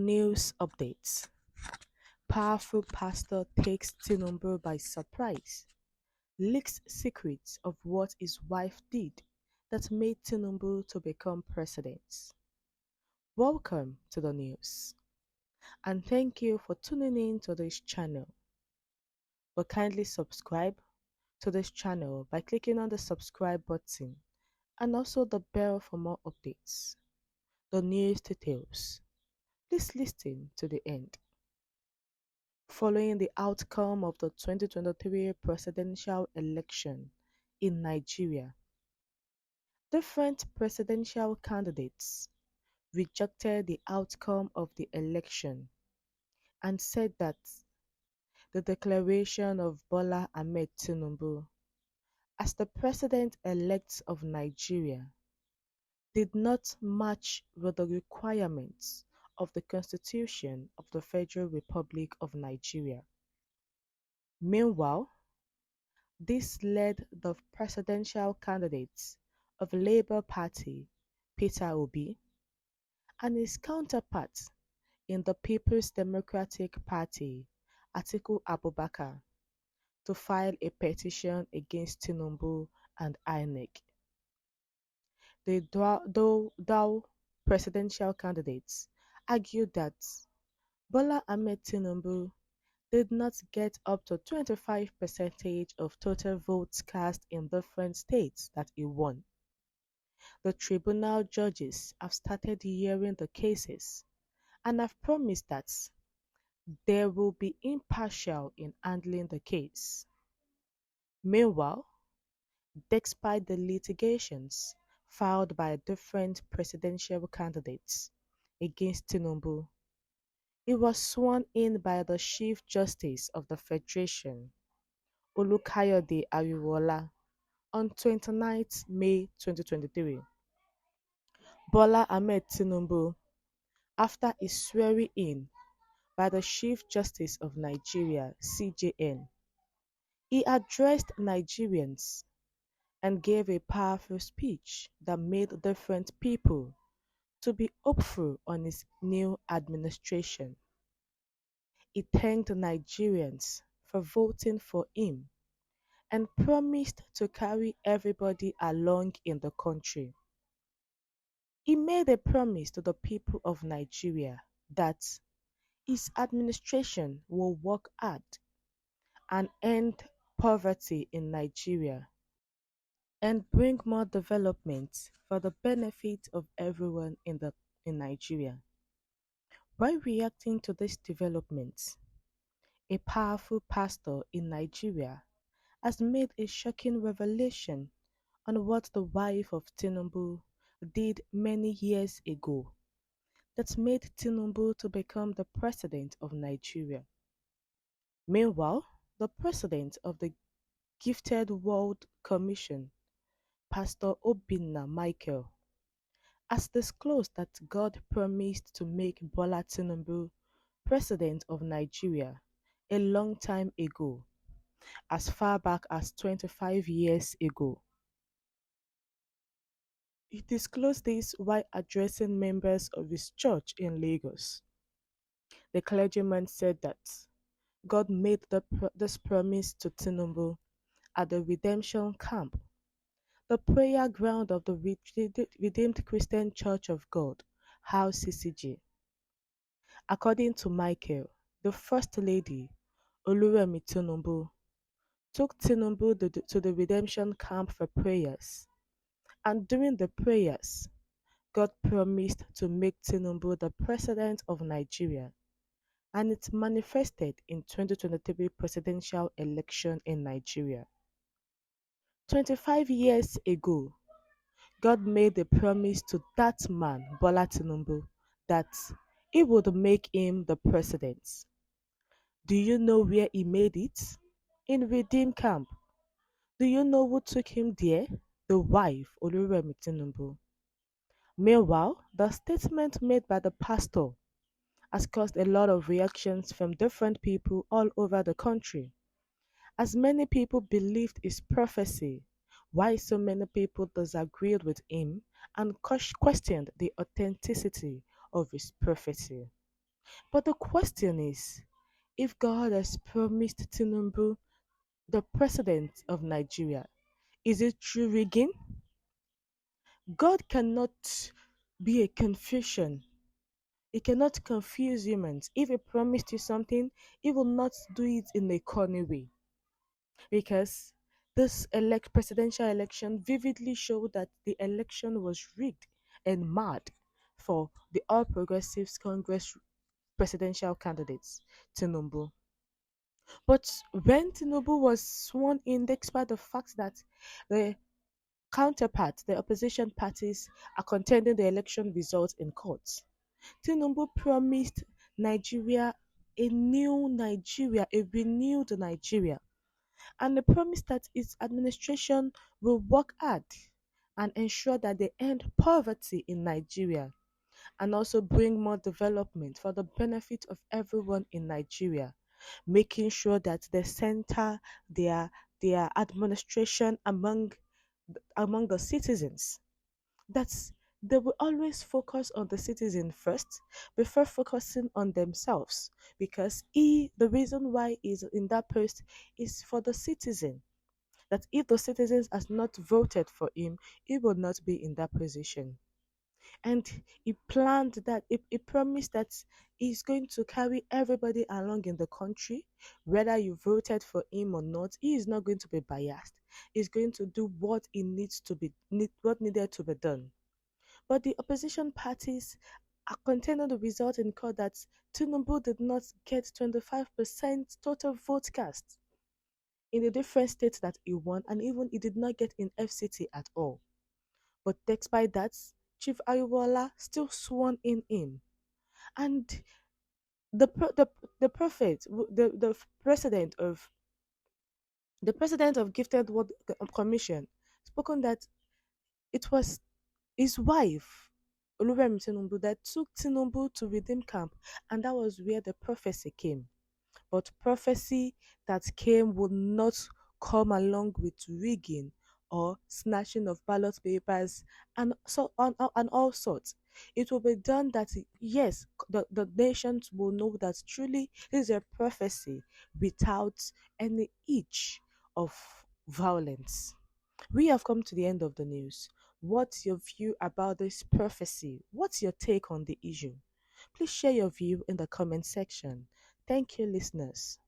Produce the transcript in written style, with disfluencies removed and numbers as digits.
News updates. Powerful pastor takes Tinubu by surprise, leaks secrets of what his wife did that made Tinubu to become president. Welcome to the news, and thank you for tuning in to this channel. But kindly subscribe to this channel by clicking on the subscribe button and also the bell for more updates. The news details. Please listen to the end. Following the outcome of the 2023 presidential election in Nigeria, different presidential candidates rejected the outcome of the election and said that the declaration of Bola Ahmed Tinubu as the president-elect of Nigeria did not match with the requirements of the Constitution of the Federal Republic of Nigeria. Meanwhile, this led the presidential candidates of Labour Party, Peter Obi, and his counterpart in the People's Democratic Party, Atiku Abubakar, to file a petition against Tinubu and INEC. The dual presidential candidates argued that Bola Ahmed Tinubu did not get up to 25% of total votes cast in different states that he won. The tribunal judges have started hearing the cases and have promised that they will be impartial in handling the case. Meanwhile, despite the litigations filed by different presidential candidates against Tinubu, he was sworn in by the Chief Justice of the Federation, Olukayode Ariwoola, on 29 May 2023. Bola Ahmed Tinubu, after his swearing in by the Chief Justice of Nigeria (CJN), he addressed Nigerians and gave a powerful speech that made different people to be hopeful on his new administration. He thanked Nigerians for voting for him and promised to carry everybody along in the country. He made a promise to the people of Nigeria that his administration will work hard and end poverty in Nigeria and bring more development for the benefit of everyone in Nigeria. While reacting to this development, a powerful pastor in Nigeria has made a shocking revelation on what the wife of Tinubu did many years ago that made Tinubu to become the president of Nigeria. Meanwhile, the president of the Gifted World Commission, Pastor Obinna Michael, has disclosed that God promised to make Bola Tinubu president of Nigeria a long time ago, as far back as 25 years ago. He disclosed this while addressing members of his church in Lagos. The clergyman said that God made this promise to Tinubu at the Redemption Camp, the prayer ground of the Redeemed Christian Church of God, (RCCG). According to Michael, the First Lady, Oluremi Tinubu, took Tinubu to the Redemption Camp for prayers, and during the prayers, God promised to make Tinubu the president of Nigeria, and it manifested in 2023 presidential election in Nigeria. 25 years ago, God made a promise to that man, Bola Tinubu, that he would make him the president. Do you know where he made it? In Redeem Camp. Do you know who took him there? The wife, Oluremi Tinubu. Meanwhile, the statement made by the pastor has caused a lot of reactions from different people all over the country, as many people believed his prophecy, while so many people disagreed with him and questioned the authenticity of his prophecy. But the question is, if God has promised Tinubu the president of Nigeria, is it true rigging? God cannot be a confusion. He cannot confuse humans. If he promised you something, he will not do it in a corny way. Because this presidential election vividly showed that the election was rigged and mad for the All Progressives Congress presidential candidates, Tinubu. But when Tinubu was sworn in, despite the fact that the counterparts, the opposition parties, are contending the election results in courts, Tinubu promised Nigeria a new Nigeria, a renewed Nigeria, and the promise that its administration will work hard and ensure that they end poverty in Nigeria and also bring more development for the benefit of everyone in Nigeria, making sure that they center their their administration among the citizens. That's they will always focus on the citizen first before focusing on themselves because the reason why is in that post is for the citizen, that if the citizens has not voted for him, he will not be in that position. And he planned that he promised that he's going to carry everybody along in the country, whether you voted for him or not. He is not going to be biased. He's going to do what he needs to what needed to be done. But the opposition parties are contending the result in court that Tinubu did not get 25% total vote cast in the different states that he won, and even he did not get in FCT at all. But despite that, Chief Ayubola still sworn in him. And the prophet, the president of Gifted World Commission, spoken that it was his wife, Oluremi Tinubu, that took Tinubu to Redeem Camp, and that was where the prophecy came. But prophecy that came would not come along with rigging or snatching of ballot papers and all sorts. It will be done that yes, the nations will know that truly this is a prophecy without any itch of violence. We have come to the end of the news. What's your view about this prophecy? What's your take on the issue? Please share your view in the comment section. Thank you, listeners.